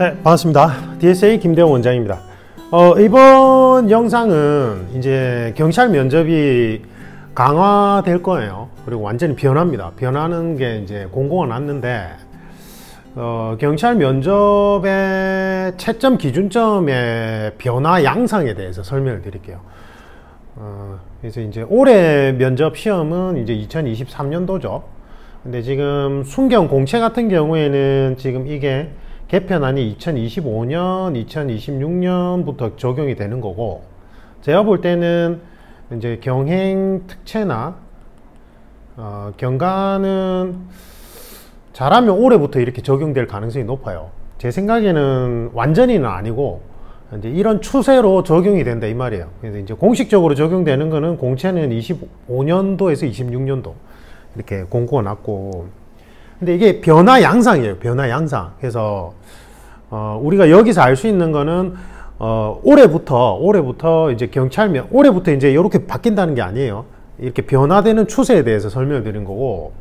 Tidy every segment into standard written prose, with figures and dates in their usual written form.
네, 반갑습니다. DSA 김대원 원장입니다. 이번 영상은 이제 경찰 면접이 강화될 거예요. 그리고 완전히 변합니다. 변하는 게 이제 공고가 났는데, 경찰 면접의 채점 기준점의 변화 양상에 대해서 설명을 드릴게요. 그래서 이제 올해 면접 시험은 이제 2023년도죠. 근데 지금 순경 공채 같은 경우에는 지금 이게 개편안이 2025년, 2026년부터 적용이 되는 거고, 제가 볼 때는 이제 경행 특채나 경과는 잘하면 올해부터 이렇게 적용될 가능성이 높아요. 제 생각에는 완전히는 아니고 이제 이런 추세로 적용이 된다 이 말이에요. 그래서 이제 공식적으로 적용되는 거는 공채는 25년도에서 26년도 이렇게 공고가 났고, 근데 이게 변화 양상이에요. 변화 양상. 그래서 우리가 여기서 알 수 있는 거는 올해부터 이제 경찰면 올해부터 이제 이렇게 바뀐다는 게 아니에요. 이렇게 변화되는 추세에 대해서 설명을 드린 거고,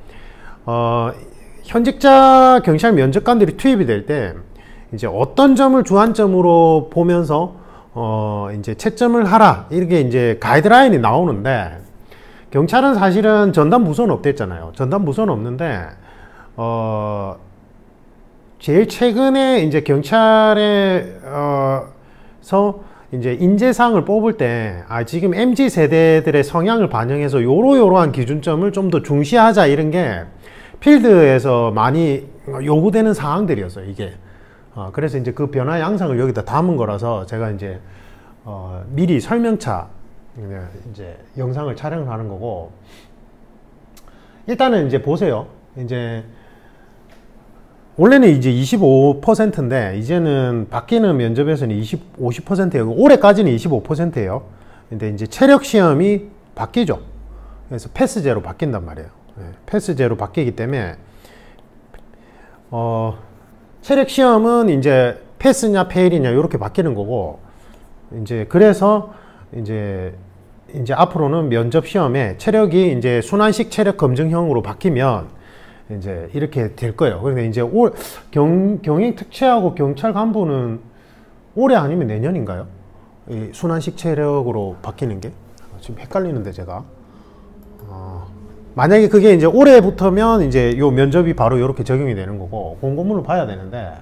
현직자 경찰 면접관들이 투입이 될 때 이제 어떤 점을 주안점으로 보면서 이제 채점을 하라, 이렇게 이제 가이드라인이 나오는데, 경찰은 사실은 전담 부서는 없댔잖아요. 전담 부서는 없는데 제일 최근에 이제 경찰에서 이제 인재상을 뽑을 때 지금 MZ 세대들의 성향을 반영해서 요러요러한 기준점을 좀 더 중시하자, 이런 게 필드에서 많이 요구되는 사항들이었어요, 이게. 그래서 이제 그 변화 양상을 여기다 담은 거라서 제가 이제 미리 설명차 이제 영상을 촬영을 하는 거고, 일단은 이제 보세요. 이제 원래는 이제 25%인데 이제는 바뀌는 면접에서는 50%예요. 올해까지는 25%예요. 근데 이제 체력 시험이 바뀌죠. 그래서 패스제로 바뀐단 말이에요. 패스제로 바뀌기 때문에 체력 시험은 이제 패스냐 페일이냐 이렇게 바뀌는 거고, 이제 그래서 이제 앞으로는 면접 시험에 체력이 이제 순환식 체력 검증형으로 바뀌면 이제 이렇게 될 거예요. 그런데 이제 경행 특채하고 경찰 간부는 올해 아니면 내년인가요? 이 순환식 체력으로 바뀌는 게 지금 헷갈리는데 제가 만약에 그게 이제 올해부터면 이제 요 면접이 바로 이렇게 적용이 되는 거고, 공고문을 봐야 되는데,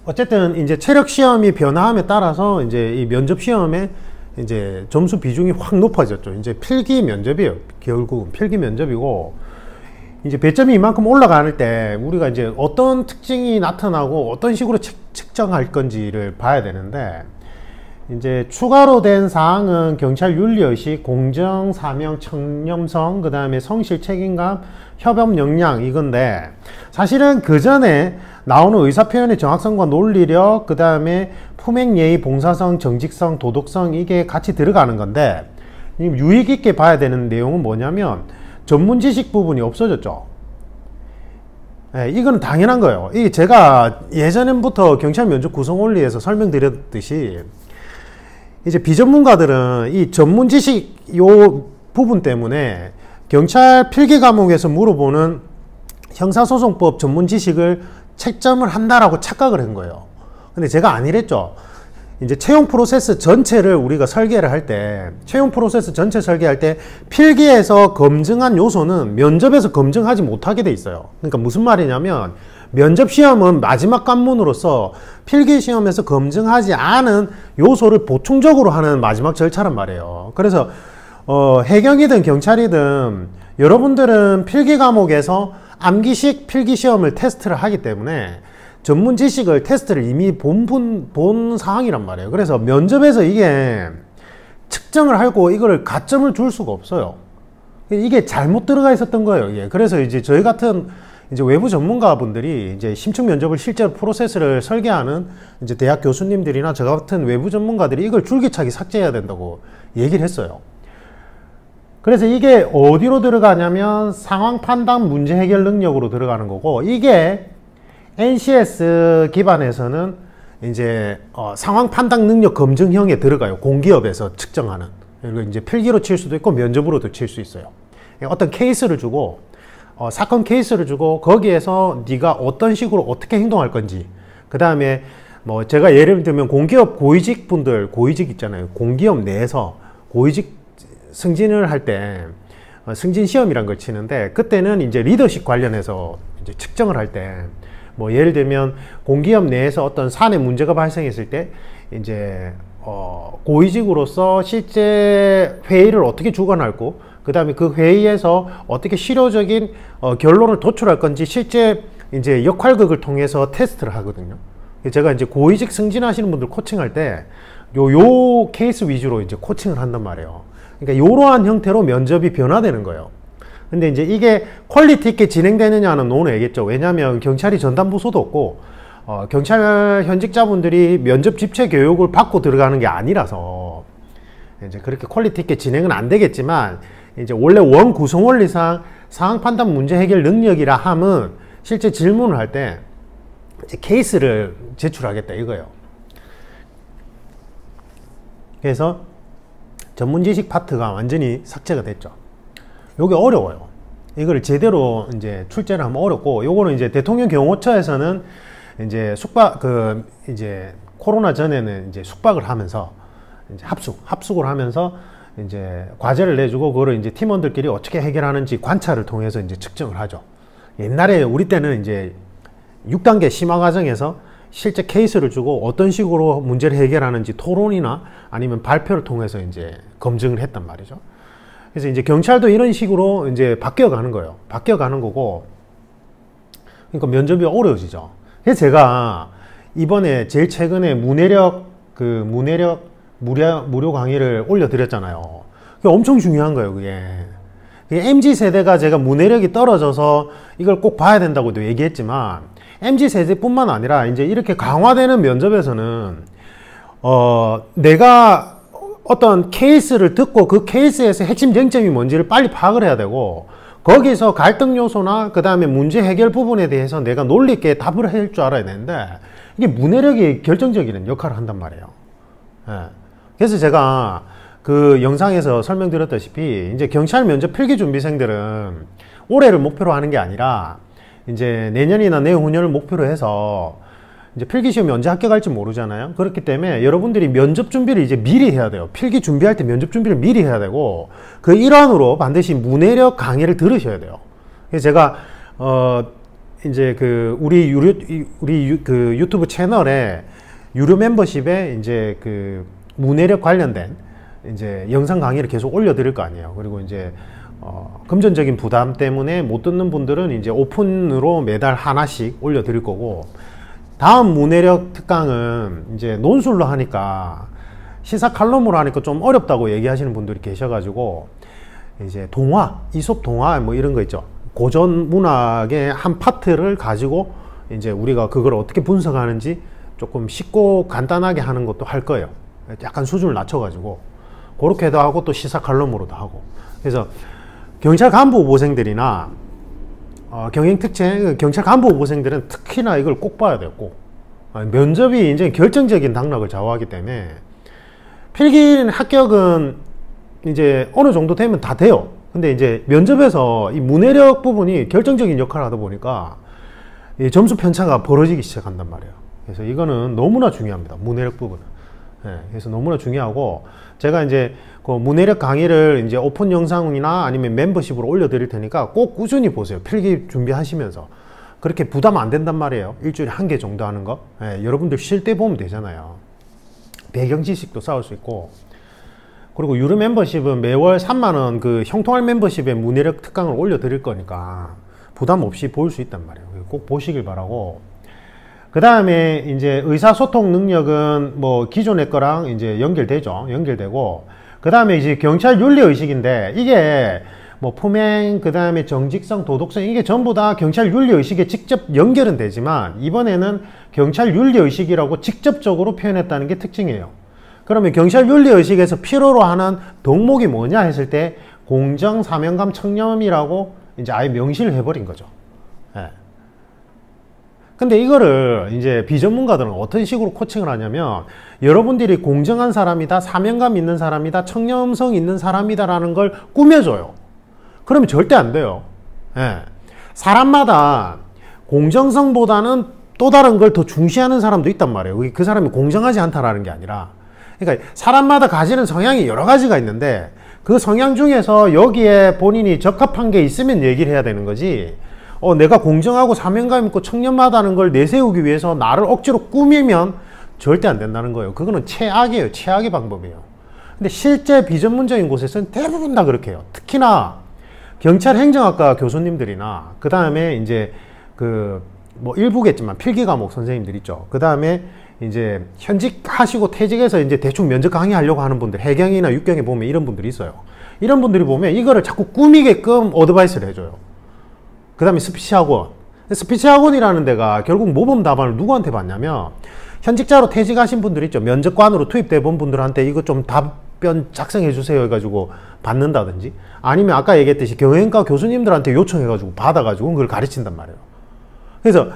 어쨌든 이제 체력 시험이 변화함에 따라서 이제 이 면접 시험에 이제 점수 비중이 확 높아졌죠. 이제 필기 면접이에요. 결국은 필기 면접이고, 이제 배점이 이만큼 올라갈 때 우리가 이제 어떤 특징이 나타나고 어떤 식으로 측정할 건지를 봐야 되는데, 이제 추가로 된 사항은 경찰 윤리의식, 공정, 사명, 청렴성, 그 다음에 성실, 책임감, 협업 역량, 이건데, 사실은 그 전에 나오는 의사표현의 정확성과 논리력, 그 다음에 품행, 예의, 봉사성, 정직성, 도덕성, 이게 같이 들어가는 건데, 유익 있게 봐야 되는 내용은 뭐냐면 전문 지식 부분이 없어졌죠. 이건 당연한 거예요. 이게 제가 예전부터 경찰 면접 구성 원리에서 설명드렸듯이, 이제 비전문가들은 이 전문 지식 요 부분 때문에 경찰 필기 과목에서 물어보는 형사소송법 전문 지식을 채점을 한다라고 착각을 한 거예요. 근데 제가 아니랬죠. 이제 채용 프로세스 전체를 우리가 설계를 할 때, 채용 프로세스 전체 설계할 때 필기에서 검증한 요소는 면접에서 검증하지 못하게 돼 있어요. 그러니까 무슨 말이냐면, 면접 시험은 마지막 관문으로서 필기 시험에서 검증하지 않은 요소를 보충적으로 하는 마지막 절차란 말이에요. 그래서 해경이든 경찰이든 여러분들은 필기 과목에서 암기식 필기 시험을 테스트를 하기 때문에 전문 지식을 테스트를 이미 본 사항이란 말이에요. 그래서 면접에서 이게 측정을 하고 이거를 가점을 줄 수가 없어요. 이게 잘못 들어가 있었던 거예요, 이게. 그래서 이제 저희 같은 이제 외부 전문가분들이 이제 심층 면접을 실제로 프로세스를 설계하는 이제 대학 교수님들이나 저 같은 외부 전문가들이 이걸 줄기차게 삭제해야 된다고 얘기를 했어요. 그래서 이게 어디로 들어가냐면 상황 판단 문제 해결 능력으로 들어가는 거고, 이게 NCS 기반에서는 이제 상황 판단 능력 검증형에 들어가요. 공기업에서 측정하는. 그리고 이제 필기로 칠 수도 있고 면접으로도 칠 수 있어요. 어떤 케이스를 주고 사건 케이스를 주고 거기에서 네가 어떤 식으로 어떻게 행동할 건지, 그 다음에 뭐 제가 예를 들면 공기업 고위직 분들, 고위직 있잖아요. 공기업 내에서 고위직 승진을 할 때 승진 시험이란 걸 치는데, 그때는 이제 리더십 관련해서 이제 측정을 할 때 뭐 예를 들면 공기업 내에서 어떤 사내 문제가 발생했을 때 이제 고위직으로서 실제 회의를 어떻게 주관하고, 그 다음에 그 회의에서 어떻게 실효적인 결론을 도출할 건지 실제 이제 역할극을 통해서 테스트를 하거든요. 제가 이제 고위직 승진하시는 분들 코칭할 때 요 케이스 위주로 이제 코칭을 한단 말이에요. 그러니까 이러한 형태로 면접이 변화되는 거예요. 근데 이제 이게 퀄리티 있게 진행되느냐는 논외겠죠. 왜냐하면 경찰이 전담부서도 없고 경찰 현직자분들이 면접 집체 교육을 받고 들어가는 게 아니라서 이제 그렇게 퀄리티 있게 진행은 안 되겠지만, 이제 원래 원 구성 원리상 상황 판단 문제 해결 능력이라 함은 실제 질문을 할 때 케이스를 제출하겠다 이거예요. 그래서 전문 지식 파트가 완전히 삭제가 됐죠. 요게 어려워요. 이걸 제대로 이제 출제를 하면 어렵고, 요거는 이제 대통령 경호처에서는 이제 이제 코로나 전에는 이제 숙박을 하면서 이제 합숙을 하면서 이제 과제를 내주고, 그거를 이제 팀원들끼리 어떻게 해결하는지 관찰을 통해서 이제 측정을 하죠. 옛날에 우리 때는 이제 6단계 심화 과정에서 실제 케이스를 주고 어떤 식으로 문제를 해결하는지 토론이나 아니면 발표를 통해서 이제 검증을 했단 말이죠. 그래서 이제 경찰도 이런 식으로 이제 바뀌어가는 거예요. 바뀌어가는 거고, 그러니까 면접이 어려워지죠. 그래서 제가 이번에 제일 최근에 무내력 무료 강의를 올려드렸잖아요. 그게 엄청 중요한 거예요, 그게. MZ세대가 제가 무내력이 떨어져서 이걸 꼭 봐야 된다고도 얘기했지만, MZ세대뿐만 아니라 이제 이렇게 강화되는 면접에서는 내가 어떤 케이스를 듣고 그 케이스에서 핵심 쟁점이 뭔지를 빨리 파악을 해야 되고, 거기서 갈등 요소나 그 다음에 문제 해결 부분에 대해서 내가 논리 있게 답을 할 줄 알아야 되는데, 이게 문해력이 결정적인 역할을 한단 말이에요. 예. 그래서 제가 그 영상에서 설명드렸다시피 이제 경찰 면접 필기 준비생들은 올해를 목표로 하는 게 아니라 이제 내년이나 내후년을 목표로 해서 이제 필기 시험이 언제 합격할지 모르잖아요. 그렇기 때문에 여러분들이 면접 준비를 이제 미리 해야 돼요. 필기 준비할 때 면접 준비를 미리 해야 되고, 그 일환으로 반드시 문해력 강의를 들으셔야 돼요. 그래서 제가 이제 그 우리 그 유튜브 채널에 유료 멤버십에 이제 그 문해력 관련된 이제 영상 강의를 계속 올려드릴 거 아니에요. 그리고 이제 금전적인 부담 때문에 못 듣는 분들은 이제 오픈으로 매달 하나씩 올려드릴 거고, 다음 문해력 특강은 이제 논술로 하니까 시사 칼럼으로 하니까 좀 어렵다고 얘기하시는 분들이 계셔가지고, 이제 동화, 이솝 동화 뭐 이런 거 있죠. 고전 문학의 한 파트를 가지고 이제 우리가 그걸 어떻게 분석하는지 조금 쉽고 간단하게 하는 것도 할 거예요. 약간 수준을 낮춰가지고 그렇게도 하고 또 시사 칼럼으로도 하고. 그래서 경찰 간부 후보생들이나 경행특채 경찰 간부 후보생들은 특히나 이걸 꼭 봐야 돼요. 꼭. 면접이 이제 결정적인 당락을 좌우하기 때문에, 필기 합격은 이제 어느 정도 되면 다 돼요. 근데 이제 면접에서 이 문해력 부분이 결정적인 역할을 하다 보니까 이 점수 편차가 벌어지기 시작한단 말이에요. 그래서 이거는 너무나 중요합니다. 문해력 부분은. 네, 그래서 너무나 중요하고, 제가 이제 그 문해력 강의를 이제 오픈 영상이나 아니면 멤버십으로 올려드릴 테니까 꼭 꾸준히 보세요. 필기 준비하시면서. 그렇게 부담 안 된단 말이에요. 일주일에 1개 정도 하는 거. 네, 여러분들 쉴 때 보면 되잖아요. 배경 지식도 쌓을 수 있고. 그리고 유료 멤버십은 매월 3만원 그 형통할 멤버십에 문해력 특강을 올려드릴 거니까 부담 없이 볼 수 있단 말이에요. 꼭 보시길 바라고. 그 다음에 이제 의사소통 능력은 뭐 기존의 거랑 이제 연결되죠. 연결되고, 그 다음에 이제 경찰 윤리의식인데, 이게 뭐 품행, 그 다음에 정직성, 도덕성, 이게 전부 다 경찰 윤리의식에 직접 연결은 되지만, 이번에는 경찰 윤리의식이라고 직접적으로 표현했다는 게 특징이에요. 그러면 경찰 윤리의식에서 필요로 하는 덕목이 뭐냐 했을 때 공정, 사명감, 청렴이라고 이제 아예 명시를 해버린 거죠. 예. 근데 이거를 이제 비전문가들은 어떤 식으로 코칭을 하냐면, 여러분들이 공정한 사람이다, 사명감 있는 사람이다, 청렴성 있는 사람이다 라는 걸 꾸며줘요. 그러면 절대 안 돼요. 예. 사람마다 공정성보다는 또 다른 걸 더 중시하는 사람도 있단 말이에요. 그 사람이 공정하지 않다라는 게 아니라, 그러니까 사람마다 가지는 성향이 여러 가지가 있는데 그 성향 중에서 여기에 본인이 적합한 게 있으면 얘기를 해야 되는 거지, 내가 공정하고 사명감 있고 청렴하다는 걸 내세우기 위해서 나를 억지로 꾸미면 절대 안 된다는 거예요. 그거는 최악이에요. 최악의 방법이에요. 근데 실제 비전문적인 곳에서는 대부분 다 그렇게 해요. 특히나 경찰 행정학과 교수님들이나, 그 다음에 이제 뭐 일부겠지만 필기 과목 선생님들 있죠. 그 다음에 이제 현직 하시고 퇴직해서 이제 대충 면접 강의하려고 하는 분들, 해경이나 육경에 보면 이런 분들이 있어요. 이런 분들이 보면 이거를 자꾸 꾸미게끔 어드바이스를 해줘요. 그 다음에 스피치 학원. 스피치 학원이라는 데가 결국 모범 답안을 누구한테 받냐면, 현직자로 퇴직하신 분들 있죠. 면접관으로 투입돼 본 분들한테 이거 좀 답변 작성해 주세요 해가지고 받는다든지, 아니면 아까 얘기했듯이 경영과 교수님들한테 요청해가지고 받아가지고 그걸 가르친단 말이에요. 그래서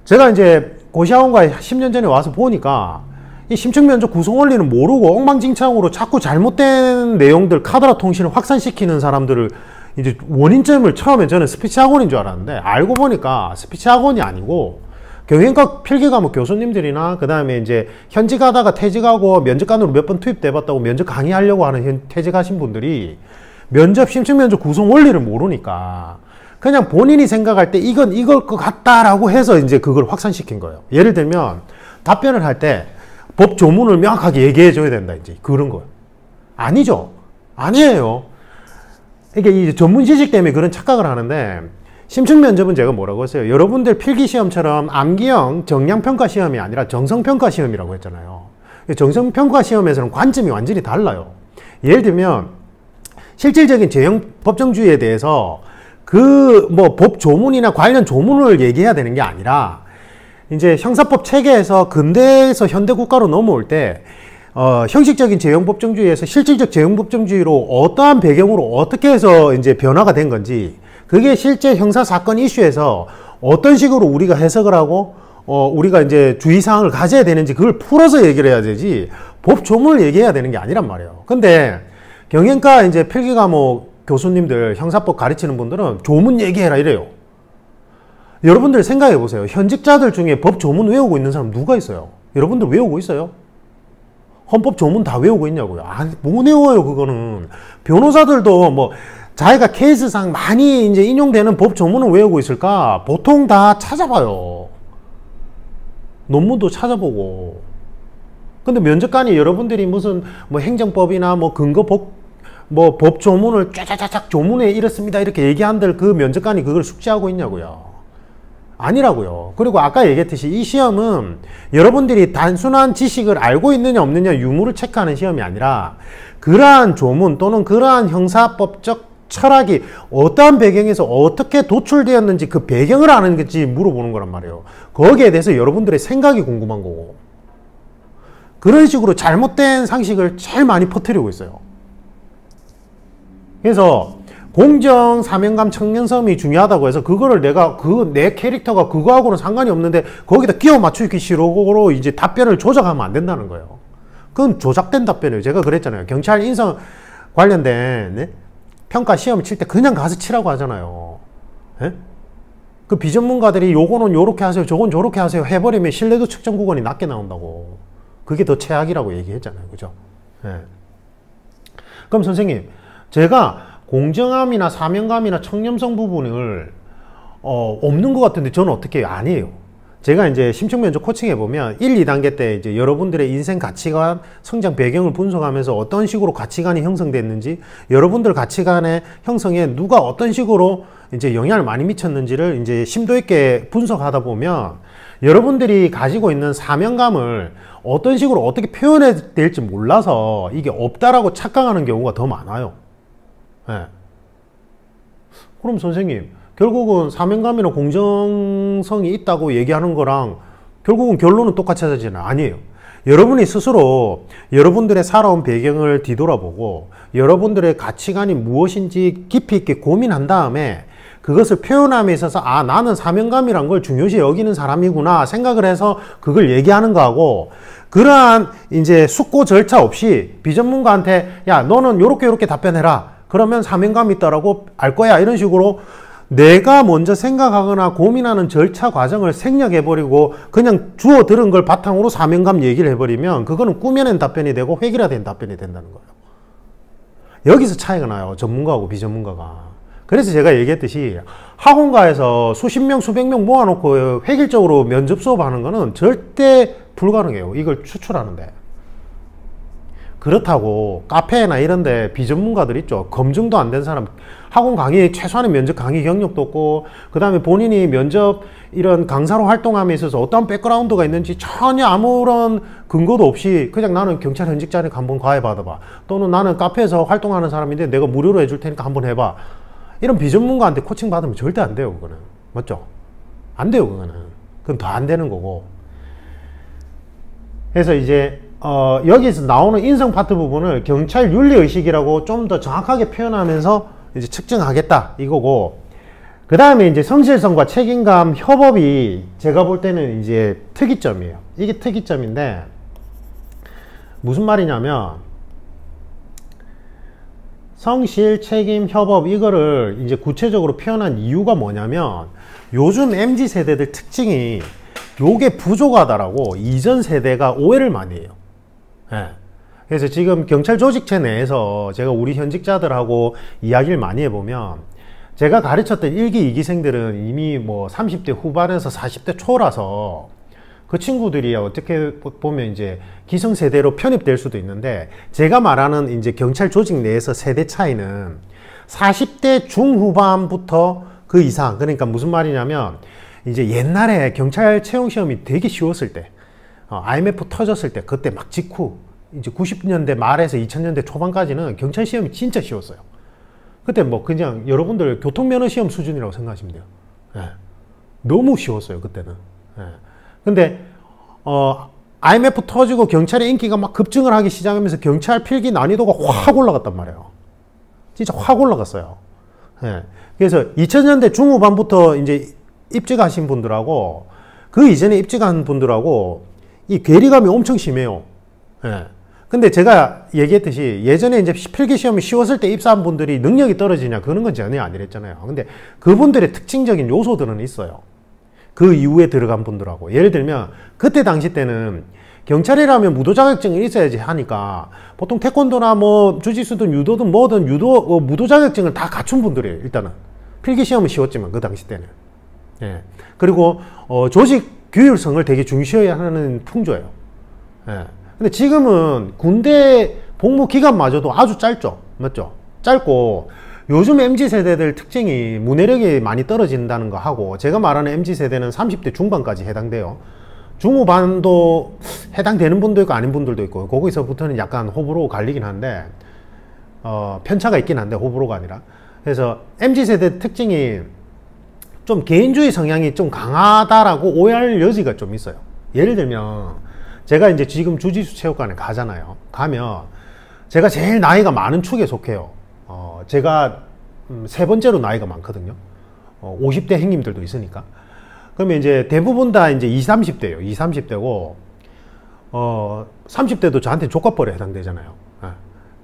제가 이제 고시학원과에 10년 전에 와서 보니까 이 심층면접 구성 원리는 모르고 엉망진창으로 자꾸 잘못된 내용들, 카더라 통신을 확산시키는 사람들을 이제 원인점을 처음에 저는 스피치 학원인 줄 알았는데, 알고 보니까 스피치 학원이 아니고 경영과 필기 과목 교수님들이나, 그 다음에 이제 현직하다가 퇴직하고 면접관으로 몇 번 투입돼 봤다고 면접 강의하려고 하는 퇴직하신 분들이 면접 심층면접 구성 원리를 모르니까 그냥 본인이 생각할 때 이건 이걸 것 같다라고 해서 이제 그걸 확산시킨 거예요. 예를 들면 답변을 할 때 법 조문을 명확하게 얘기해 줘야 된다, 이제 그런 거예요. 아니죠. 아니에요. 이게 이 전문 지식 때문에 그런 착각을 하는데, 심층 면접은 제가 뭐라고 했어요? 여러분들 필기 시험처럼 암기형 정량평가 시험이 아니라 정성평가 시험이라고 했잖아요. 정성평가 시험에서는 관점이 완전히 달라요. 예를 들면 실질적인 제형 법정주의에 대해서 뭐 법 조문이나 관련 조문을 얘기해야 되는 게 아니라, 이제 형사법 체계에서 근대에서 현대 국가로 넘어올 때 형식적인 제형법정주의에서 실질적 제형법정주의로 어떠한 배경으로 어떻게 해서 이제 변화가 된 건지, 그게 실제 형사사건 이슈에서 어떤 식으로 우리가 해석을 하고 우리가 이제 주의사항을 가져야 되는지 그걸 풀어서 얘기를 해야 되지, 법 조문을 얘기해야 되는 게 아니란 말이에요. 근데 경영과 이제 필기 과목 교수님들, 형사법 가르치는 분들은 조문 얘기해라 이래요. 여러분들 생각해 보세요. 현직자들 중에 법 조문 외우고 있는 사람 누가 있어요? 여러분들 외우고 있어요? 헌법 조문 다 외우고 있냐고요? 아니, 못 외워요, 그거는. 변호사들도 뭐 자기가 케이스상 많이 이제 인용되는 법 조문을 외우고 있을까? 보통 다 찾아봐요. 논문도 찾아보고. 근데 면접관이 여러분들이 무슨 뭐 행정법이나 뭐 법 조문을 쫙쫙쫙 조문에 이렇습니다 이렇게 얘기한들 그 면접관이 그걸 숙지하고 있냐고요? 아니라고요. 그리고 아까 얘기했듯이 이 시험은 여러분들이 단순한 지식을 알고 있느냐 없느냐 유무를 체크하는 시험이 아니라, 그러한 조문 또는 그러한 형사법적 철학이 어떠한 배경에서 어떻게 도출되었는지 그 배경을 아는 건지 물어보는 거란 말이에요. 거기에 대해서 여러분들의 생각이 궁금한 거고, 그런 식으로 잘못된 상식을 제일 많이 퍼뜨리고 있어요. 그래서 공정, 사명감, 청렴성이 중요하다고 해서 그거를 내 캐릭터가 그거하고는 상관이 없는데 거기다 끼워 맞추기 식으로 이제 답변을 조작하면 안 된다는 거예요. 그건 조작된 답변이에요. 제가 그랬잖아요. 경찰 인성 관련된 평가 시험 칠 때 그냥 가서 치라고 하잖아요. 예? 그 비전문가들이 요거는 요렇게 하세요, 저건 저렇게 하세요 해버리면 신뢰도 측정 구간이 낮게 나온다고. 그게 더 최악이라고 얘기했잖아요. 그죠? 예. 그럼 선생님, 제가 공정함이나 사명감이나 청렴성 부분을 없는 것 같은데 저는 어떻게 해요? 아니에요. 제가 이제 심층면접 코칭해 보면 1, 2단계 때 이제 여러분들의 인생 가치관, 성장 배경을 분석하면서 어떤 식으로 가치관이 형성됐는지, 여러분들 가치관의 형성에 누가 어떤 식으로 이제 영향을 많이 미쳤는지를 이제 심도 있게 분석하다 보면 여러분들이 가지고 있는 사명감을 어떤 식으로 어떻게 표현해야 될지 몰라서 이게 없다라고 착각하는 경우가 더 많아요. 네. 그럼 선생님, 결국은 사명감이나 공정성이 있다고 얘기하는 거랑 결국은 결론은 똑같아지잖아요. 아니에요. 여러분이 스스로 여러분들의 살아온 배경을 뒤돌아보고 여러분들의 가치관이 무엇인지 깊이 있게 고민한 다음에 그것을 표현함에 있어서 아, 나는 사명감이란 걸 중요시 여기는 사람이구나 생각을 해서 그걸 얘기하는 거하고, 그러한 이제 숙고 절차 없이 비전문가한테 야, 너는 요렇게 답변해라, 그러면 사명감 있다라고 알 거야, 이런 식으로 내가 먼저 생각하거나 고민하는 절차 과정을 생략해버리고 그냥 주워 들은 걸 바탕으로 사명감 얘기를 해버리면 그거는 꾸며낸 답변이 되고 획일화된 답변이 된다는 거예요. 여기서 차이가 나요. 전문가하고 비전문가가. 그래서 제가 얘기했듯이 학원가에서 수십 명, 수백 명 모아놓고 획일적으로 면접 수업하는 거는 절대 불가능해요. 이걸 추출하는데. 그렇다고 카페나 이런데 비전문가들 있죠. 검증도 안 된 사람, 학원 강의 최소한의 면접 강의 경력도 없고, 그 다음에 본인이 면접 이런 강사로 활동함에 있어서 어떤 백그라운드가 있는지 전혀 아무런 근거도 없이 그냥 나는 경찰 현직자니까 한번 가해 받아봐, 또는 나는 카페에서 활동하는 사람인데 내가 무료로 해줄 테니까 한번 해봐, 이런 비전문가한테 코칭 받으면 절대 안 돼요. 그거는 맞죠? 안 돼요. 그건 더 안 되는 거고. 그래서 이제 여기서 나오는 인성 파트 부분을 경찰 윤리의식이라고 좀 더 정확하게 표현하면서 이제 측정하겠다 이거고, 그 다음에 이제 성실성과 책임감, 협업이 제가 볼 때는 이제 특이점이에요. 이게 특이점인데 무슨 말이냐면, 성실, 책임, 협업, 이거를 이제 구체적으로 표현한 이유가 뭐냐면, 요즘 MZ세대들 특징이 요게 부족하다라고 이전 세대가 오해를 많이 해요. 예. 그래서 지금 경찰 조직체 내에서 제가 우리 현직자들하고 이야기를 많이 해보면, 제가 가르쳤던 1기, 2기생들은 이미 뭐 30대 후반에서 40대 초라서 그 친구들이 어떻게 보면 이제 기성세대로 편입될 수도 있는데, 제가 말하는 이제 경찰 조직 내에서 세대 차이는 40대 중후반부터 그 이상, 그러니까 무슨 말이냐면, 이제 옛날에 경찰 채용 시험이 되게 쉬웠을 때, IMF 터졌을 때, 그때 막 직후 이제 90년대 말에서 2000년대 초반까지는 경찰 시험이 진짜 쉬웠어요. 그때 뭐 그냥 여러분들 교통면허 시험 수준이라고 생각하시면 돼요. 예. 너무 쉬웠어요 그때는. 예. 근데 IMF 터지고 경찰의 인기가 막 급증을 하기 시작하면서 경찰 필기 난이도가 확 올라갔단 말이에요. 진짜 확 올라갔어요. 예. 그래서 2000년대 중후반부터 이제 입직하신 분들하고 그 이전에 입직한 분들하고 이 괴리감이 엄청 심해요. 예. 근데 제가 얘기했듯이 예전에 이제 필기시험이 쉬웠을 때 입사한 분들이 능력이 떨어지냐, 그런 건 전혀 아니랬잖아요. 근데 그분들의 특징적인 요소들은 있어요. 그 이후에 들어간 분들하고. 예를 들면 그때 당시 때는 경찰이라면 무도 자격증이 있어야지 하니까 보통 태권도나 뭐 주짓수든 유도든 뭐든 무도 자격증을 다 갖춘 분들이에요. 일단은 필기시험은 쉬웠지만 그 당시 때는. 예. 그리고 조직 규율성을 되게 중시하는 풍조예요. 예. 근데 지금은 군대 복무 기간마저도 아주 짧죠. 맞죠? 짧고, 요즘 MZ세대들 특징이 문해력이 많이 떨어진다는 거 하고, 제가 말하는 MZ세대는 30대 중반까지 해당돼요. 중후반도 해당되는 분도 있고 아닌 분들도 있고, 거기서부터는 약간 호불호 갈리긴 한데, 편차가 있긴 한데 호불호가 아니라. 그래서 MZ세대 특징이 좀 개인주의 성향이 좀 강하다라고 오해할 여지가 좀 있어요. 예를 들면 제가 이제 지금 주짓수 체육관에 가잖아요. 가면 제가 제일 나이가 많은 축에 속해요. 제가 세 번째로 나이가 많거든요. 50대 행님들도 있으니까. 그러면 이제 대부분 다 이제 20, 30대예요. 20, 30대고 30대도 저한테 조카뻘에 해당되잖아요.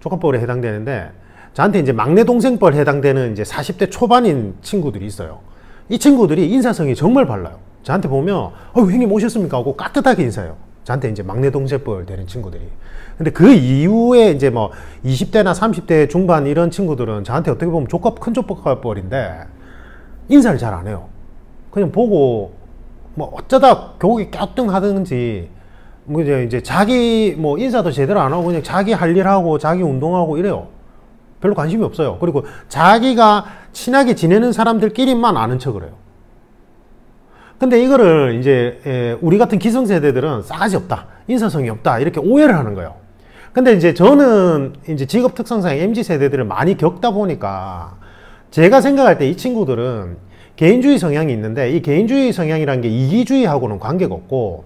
조카뻘에 해당되는데, 저한테 이제 막내 동생뻘 해당되는 이제 40대 초반인 친구들이 있어요. 이 친구들이 인사성이 정말 발라요. 저한테 보면 형님 오셨습니까 하고 깍듯하게 인사해요. 저한테 이제 막내 동생뻘 되는 친구들이. 근데 그 이후에 이제 뭐 20대나 30대 중반 이런 친구들은 저한테 어떻게 보면 큰 조카뻘인데 인사를 잘 안 해요. 그냥 보고 뭐 어쩌다 교복이 깍등하든지 뭐 이제 자기 뭐 인사도 제대로 안 하고 그냥 자기 할 일 하고 자기 운동하고 이래요. 별로 관심이 없어요. 그리고 자기가 친하게 지내는 사람들끼리만 아는 척을 해요. 근데 이거를 이제 우리 같은 기성세대들은 싸가지 없다, 인사성이 없다, 이렇게 오해를 하는 거예요. 근데 이제 저는 이제 직업 특성상 MZ세대들을 많이 겪다 보니까 제가 생각할 때 이 친구들은 개인주의 성향이 있는데, 이 개인주의 성향이라는 게 이기주의하고는 관계가 없고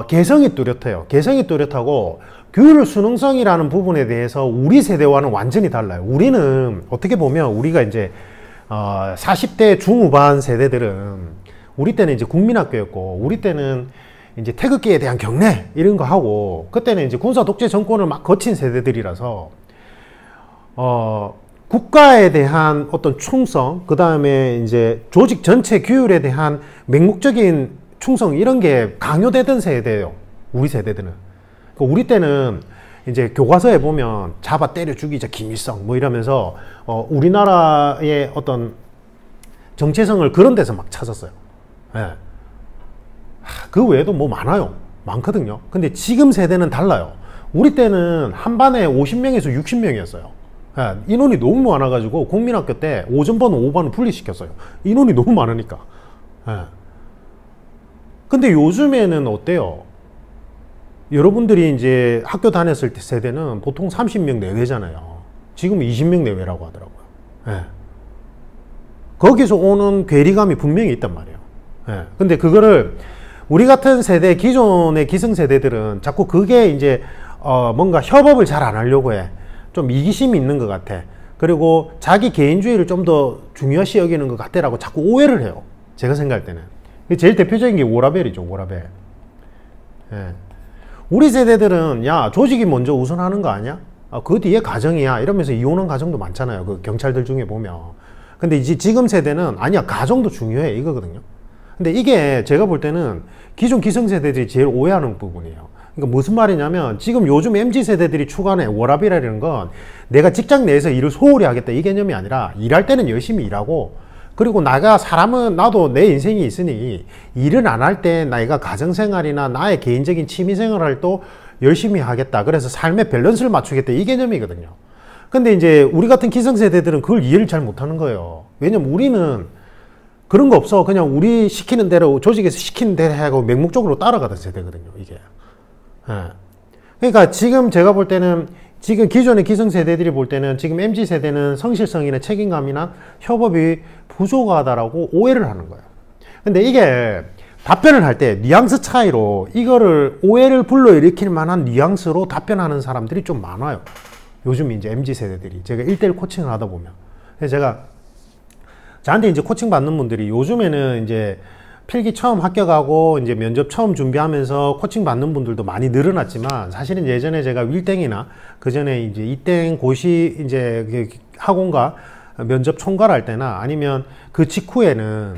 개성이 뚜렷해요. 개성이 뚜렷하고 규율 수능성이라는 부분에 대해서 우리 세대와는 완전히 달라요. 우리는 어떻게 보면 우리가 이제 40대 중후반 세대들은 우리 때는 이제 국민학교였고, 우리 때는 이제 태극기에 대한 경례 이런 거 하고, 그때는 이제 군사 독재 정권을 막 거친 세대들이라서 국가에 대한 어떤 충성, 그 다음에 이제 조직 전체 규율에 대한 맹목적인 충성, 이런 게 강요되던 세대예요. 우리 세대들은. 그러니까 우리 때는 이제 교과서에 보면 잡아 때려 죽이자 김일성 뭐 이러면서 우리나라의 어떤 정체성을 그런 데서 막 찾았어요. 예. 그 외에도 뭐 많거든요. 근데 지금 세대는 달라요. 우리 때는 한 반에 50명에서 60명이었어요. 예, 인원이 너무 많아가지고 국민학교 때 오전반, 오후반을 분리시켰어요. 인원이 너무 많으니까. 예. 근데 요즘에는 어때요? 여러분들이 이제 학교 다녔을 때 세대는 보통 30명 내외잖아요. 지금 20명 내외라고 하더라고요. 예. 거기서 오는 괴리감이 분명히 있단 말이에요. 예. 근데 그거를 우리 같은 세대, 기존의 기성세대들은 자꾸 그게 이제 뭔가 협업을 잘 안 하려고 해. 좀 이기심이 있는 것 같아. 그리고 자기 개인주의를 좀 더 중요시 여기는 것 같다라고 자꾸 오해를 해요. 제가 생각할 때는. 제일 대표적인 게 워라벨이죠, 워라벨. 예. 우리 세대들은 야, 조직이 먼저 우선하는 거 아니야? 그 뒤에 가정이야. 이러면서 이혼한 가정도 많잖아요. 그 경찰들 중에 보면. 근데 이제 지금 세대는 아니야, 가정도 중요해. 이거거든요. 근데 이게 제가 볼 때는 기존 기성세대들이 제일 오해하는 부분이에요. 그러니까 무슨 말이냐면 지금 요즘 MZ세대들이 추구하는 워라밸이라는 건 내가 직장 내에서 일을 소홀히 하겠다 이 개념이 아니라 일할 때는 열심히 일하고, 그리고 나도 내 인생이 있으니 일을 안 할 때 내가 가정생활이나 나의 개인적인 취미생활을 또 열심히 하겠다. 그래서 삶의 밸런스를 맞추겠다 이 개념이거든요. 근데 이제 우리 같은 기성세대들은 그걸 이해를 잘 못하는 거예요. 왜냐면 우리는 그런 거 없어. 그냥 우리 시키는 대로, 조직에서 시키는 대로 하고 맹목적으로 따라가던 세대거든요, 이게. 예. 그러니까 지금 제가 볼 때는, 지금 기존의 기성세대들이 볼 때는 지금 MZ세대는 성실성이나 책임감이나 협업이 부족하다라고 오해를 하는 거예요. 근데 이게 답변을 할 때 뉘앙스 차이로 이거를 오해를 불러일으킬 만한 뉘앙스로 답변하는 사람들이 좀 많아요. 요즘 이제 MZ세대들이. 제가 1:1 코칭을 하다 보면. 그래서 제가 저한테 이제 코칭 받는 분들이 요즘에는 이제 필기 처음 합격하고 이제 면접 처음 준비하면서 코칭 받는 분들도 많이 늘어났지만, 사실은 예전에 제가 윌땡이나 그 전에 이제 이땡 고시 이제 학원과 면접 총괄할 때나 아니면 그 직후에는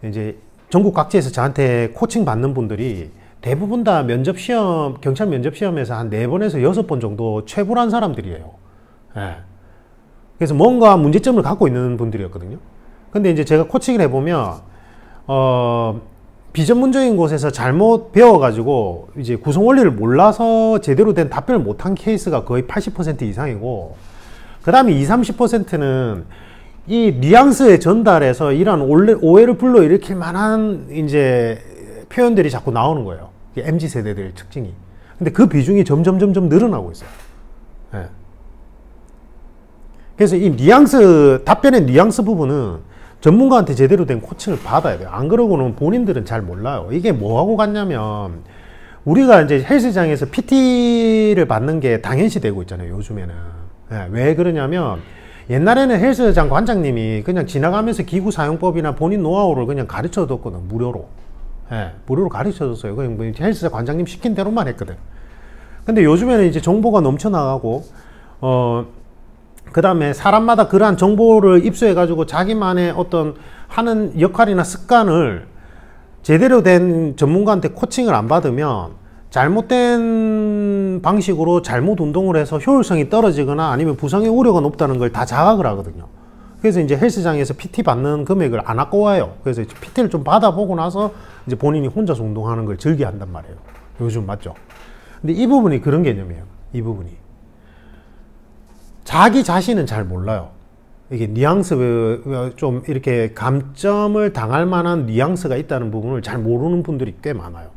이제 전국 각지에서 저한테 코칭 받는 분들이 대부분 다 면접 시험, 경찰 면접 시험에서 한 4번에서 6번 정도 최불한 사람들이에요. 예. 그래서 뭔가 문제점을 갖고 있는 분들이었거든요. 근데 이제 제가 코칭을 해보면 비전문적인 곳에서 잘못 배워가지고 이제 구성 원리를 몰라서 제대로 된 답변을 못한 케이스가 거의 80% 이상이고, 그 다음에 20-30%는 이 뉘앙스의 전달에서 이러한 오해를 불러일으킬 만한 이제 표현들이 자꾸 나오는 거예요. MZ 세대들의 특징이. 근데 그 비중이 점점 늘어나고 있어요. 예. 그래서 이 뉘앙스, 답변의 뉘앙스 부분은 전문가한테 제대로 된 코칭을 받아야 돼요. 안 그러고는 본인들은 잘 몰라요. 이게 뭐하고 같냐면, 우리가 이제 헬스장에서 PT를 받는 게 당연시 되고 있잖아요, 요즘에는. 예, 왜 그러냐면, 옛날에는 헬스장 관장님이 그냥 지나가면서 기구 사용법이나 본인 노하우를 그냥 가르쳐 줬거든, 무료로. 예, 무료로 가르쳐 줬어요. 그냥 뭐 헬스장 관장님 시킨 대로만 했거든. 근데 요즘에는 이제 정보가 넘쳐나가고, 그 다음에 사람마다 그러한 정보를 입수해가지고 자기만의 어떤 하는 역할이나 습관을 제대로 된 전문가한테 코칭을 안 받으면 잘못된 방식으로 잘못 운동을 해서 효율성이 떨어지거나 아니면 부상의 우려가 높다는 걸 다 자각을 하거든요. 그래서 이제 헬스장에서 PT 받는 금액을 안 아까워해요. 그래서 PT를 좀 받아보고 나서 이제 본인이 혼자서 운동하는 걸 즐겨한단 말이에요. 요즘 맞죠? 근데 이 부분이 그런 개념이에요. 이 부분이. 자기 자신은 잘 몰라요. 이게 뉘앙스, 좀 이렇게 감점을 당할 만한 뉘앙스가 있다는 부분을 잘 모르는 분들이 꽤 많아요.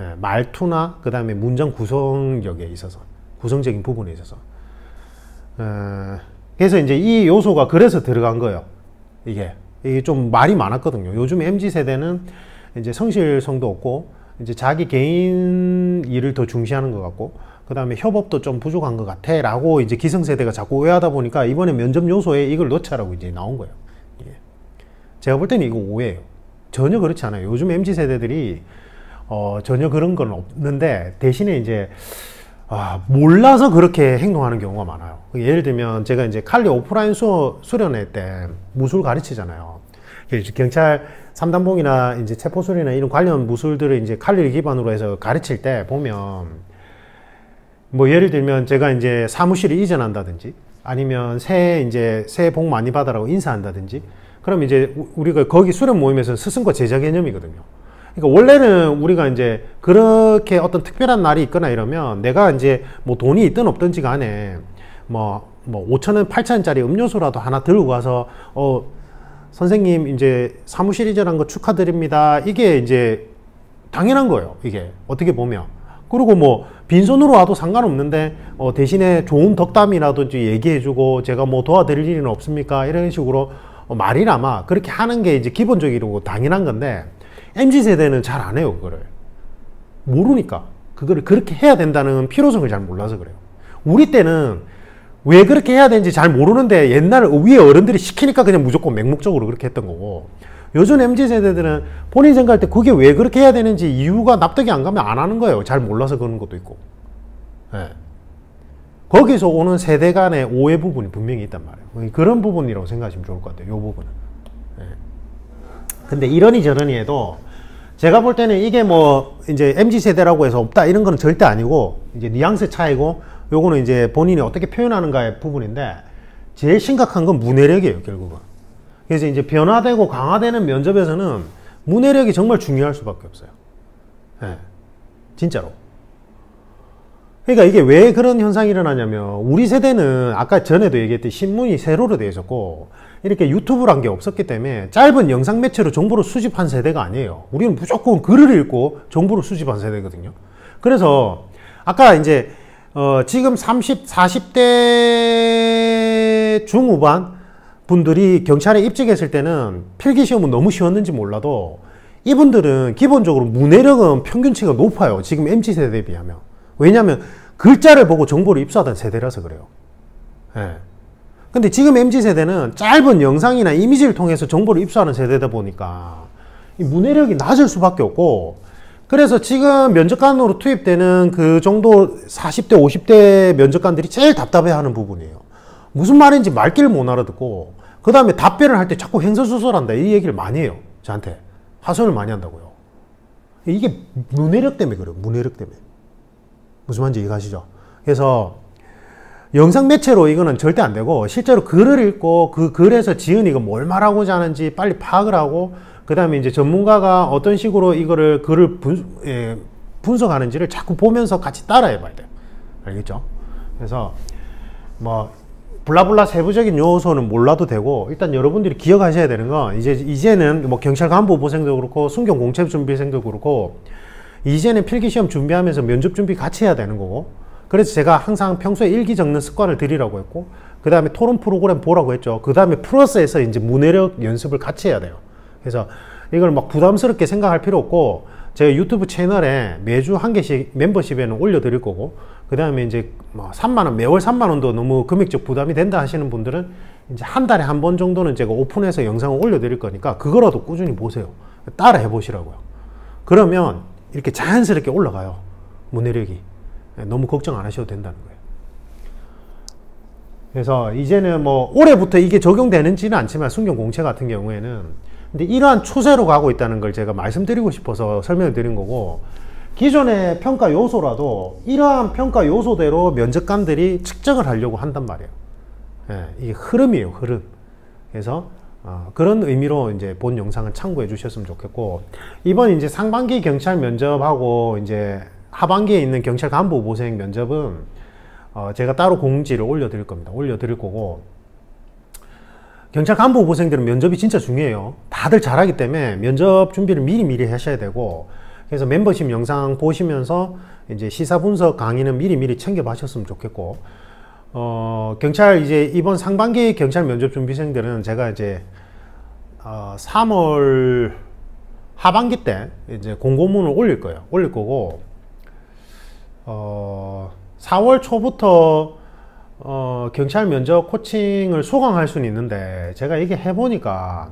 예, 말투나 그 다음에 문장 구성력에 있어서, 구성적인 부분에 있어서. 그래서 이제 이 요소가 그래서 들어간 거예요. 이게 좀 말이 많았거든요. 요즘 MZ세대는 이제 성실성도 없고, 이제 자기 개인 일을 더 중시하는 것 같고, 그 다음에 협업도 좀 부족한 것 같아 라고 이제 기성세대가 자꾸 오해하다 보니까 이번에 면접 요소에 이걸 넣자라고 이제 나온 거예요. 예. 제가 볼 때는 이거 오해예요. 전혀 그렇지 않아요. 요즘 MZ세대들이 전혀 그런 건 없는데, 대신에 이제 몰라서 그렇게 행동하는 경우가 많아요. 예를 들면 제가 이제 칼리 오프라인 수련회 때 무술 가르치잖아요. 경찰 3단봉이나 이제 체포술이나 이런 관련 무술들을 이제 칼리를 기반으로 해서 가르칠 때 보면, 뭐 예를 들면 제가 이제 사무실을 이전한다든지 아니면 새해 복 많이 받아라고 인사한다든지, 그럼 이제 우리가 거기 수련 모임에서 스승과 제자 개념이거든요. 그러니까 원래는 우리가 이제 그렇게 어떤 특별한 날이 있거나 이러면 내가 이제 뭐 돈이 있든 없든지 간에 뭐 5,000원, 8,000원짜리 음료수라도 하나 들고 가서 선생님 이제 사무실 이전한 거 축하드립니다. 이게 이제 당연한 거예요. 이게 어떻게 보면. 그리고 뭐 빈손으로 와도 상관없는데 대신에 좋은 덕담이라든지 얘기해주고 제가 뭐 도와드릴 일은 없습니까? 이런 식으로 말이나마 그렇게 하는 게 이제 기본적이고 당연한 건데, MZ세대는 잘 안 해요. 그거를 모르니까 그거를 그렇게 해야 된다는 필요성을 잘 몰라서 그래요. 우리 때는 왜 그렇게 해야 되는지 잘 모르는데 옛날 위에 어른들이 시키니까 그냥 무조건 맹목적으로 그렇게 했던 거고, 요즘 MZ세대들은 본인 생각할 때 그게 왜 그렇게 해야 되는지 이유가 납득이 안 가면 안 하는 거예요. 잘 몰라서 그런 것도 있고. 네. 거기서 오는 세대 간의 오해 부분이 분명히 있단 말이에요. 그런 부분이라고 생각하시면 좋을 것 같아요. 이 부분은. 네. 근데 이러니 저러니 해도 제가 볼 때는 이게 뭐 이제 MZ세대라고 해서 없다 이런 거는 절대 아니고, 이제 뉘앙스 차이고, 요거는 이제 본인이 어떻게 표현하는가의 부분인데, 제일 심각한 건 문해력이에요, 결국은. 그래서 이제 변화되고 강화되는 면접에서는 문해력이 정말 중요할 수밖에 없어요. 네. 진짜로. 그러니까 이게 왜 그런 현상이 일어나냐면, 우리 세대는 아까 전에도 얘기했듯이 신문이 세로로 되어 있었고 이렇게 유튜브란 게 없었기 때문에 짧은 영상 매체로 정보를 수집한 세대가 아니에요. 우리는 무조건 글을 읽고 정보를 수집한 세대거든요. 그래서 아까 이제 지금 30, 40대 중후반 분들이 경찰에 입직했을 때는 필기시험은 너무 쉬웠는지 몰라도 이분들은 기본적으로 문해력은 평균치가 높아요. 지금 MZ세대에 비하면. 왜냐하면 글자를 보고 정보를 입수하던 세대라서 그래요. 예. 근데 지금 MZ세대는 짧은 영상이나 이미지를 통해서 정보를 입수하는 세대다 보니까 이 문해력이 낮을 수밖에 없고, 그래서 지금 면접관으로 투입되는 그 정도 40대, 50대 면접관들이 제일 답답해하는 부분이에요. 무슨 말인지 말귀를 못 알아듣고, 그 다음에 답변을 할 때 자꾸 횡설수설한다 이 얘기를 많이 해요. 저한테 하소연을 많이 한다고요. 이게 문해력 때문에 그래요. 문해력 때문에. 무슨 말인지 이해가시죠? 그래서 영상 매체로 이거는 절대 안 되고, 실제로 글을 읽고 그 글에서 지은이가 뭘 말하고자 하는지 빨리 파악을 하고, 그 다음에 이제 전문가가 어떤 식으로 이거를 글을 분석하는지를 자꾸 보면서 같이 따라해 봐야 돼요. 알겠죠? 그래서 뭐 블라블라 세부적인 요소는 몰라도 되고, 일단 여러분들이 기억하셔야 되는 건 이제는 뭐 경찰 간부 후보생도 그렇고 순경 공채 준비생도 그렇고 이제는 필기시험 준비하면서 면접 준비 같이 해야 되는 거고, 그래서 제가 항상 평소에 일기 적는 습관을 들이라고 했고, 그 다음에 토론 프로그램 보라고 했죠. 그 다음에 플러스해서 이제 문해력 연습을 같이 해야 돼요. 그래서 이걸 막 부담스럽게 생각할 필요 없고, 제가 유튜브 채널에 매주 한 개씩 멤버십에는 올려드릴 거고, 그 다음에 이제 뭐 3만원, 매월 3만원도 너무 금액적 부담이 된다 하시는 분들은 이제 한 달에 한 번 정도는 제가 오픈해서 영상을 올려드릴 거니까 그거라도 꾸준히 보세요. 따라 해보시라고요. 그러면 이렇게 자연스럽게 올라가요. 문해력이. 너무 걱정 안 하셔도 된다는 거예요. 그래서 이제는 뭐 올해부터 이게 적용되는지는 않지만 순경 공채 같은 경우에는, 근데 이러한 추세로 가고 있다는 걸 제가 말씀드리고 싶어서 설명을 드린 거고, 기존의 평가 요소라도 이러한 평가 요소대로 면접관들이 측정을 하려고 한단 말이에요. 예, 이게 흐름이에요, 흐름. 그래서 그런 의미로 이제 본 영상을 참고해 주셨으면 좋겠고, 이번 이제 상반기 경찰 면접하고 이제 하반기에 있는 경찰 간부 후보생 면접은 제가 따로 공지를 올려드릴 겁니다. 올려드릴 거고, 경찰 간부 후보생들은 면접이 진짜 중요해요. 다들 잘하기 때문에 면접 준비를 미리미리 하셔야 되고, 그래서 멤버십 영상 보시면서 이제 시사 분석 강의는 미리미리 챙겨 봐셨으면 좋겠고, 경찰 이제 이번 상반기 경찰 면접 준비생들은 제가 이제 3월 하반기 때 이제 공고문을 올릴 거예요. 올릴 거고, 4월 초부터 경찰 면접 코칭을 수강할 수는 있는데, 제가 이게 해보니까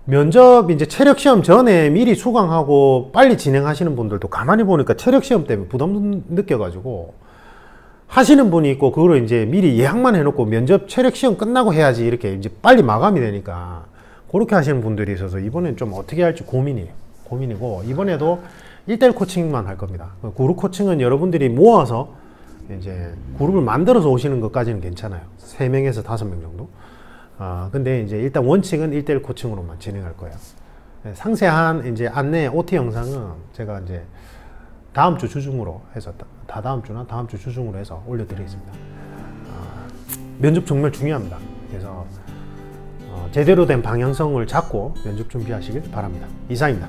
면접 이제 체력 시험 전에 미리 수강하고 빨리 진행하시는 분들도 가만히 보니까 체력 시험 때문에 부담 느껴가지고 하시는 분이 있고, 그거를 이제 미리 예약만 해놓고 면접 체력 시험 끝나고 해야지 이렇게 이제 빨리 마감이 되니까 그렇게 하시는 분들이 있어서 이번엔 좀 어떻게 할지 고민이고, 이번에도 1대1 코칭만 할 겁니다. 그룹 코칭은 여러분들이 모아서 이제 그룹을 만들어서 오시는 것까지는 괜찮아요. 3명에서 5명 정도. 근데 이제 일단 원칙은 1대1 코칭으로만 진행할 거예요. 상세한 이제 안내 OT 영상은 제가 이제 다음 주 주중으로 해서, 다음 주 주중으로 해서 올려드리겠습니다. 면접 정말 중요합니다. 그래서 제대로 된 방향성을 잡고 면접 준비하시길 바랍니다. 이상입니다.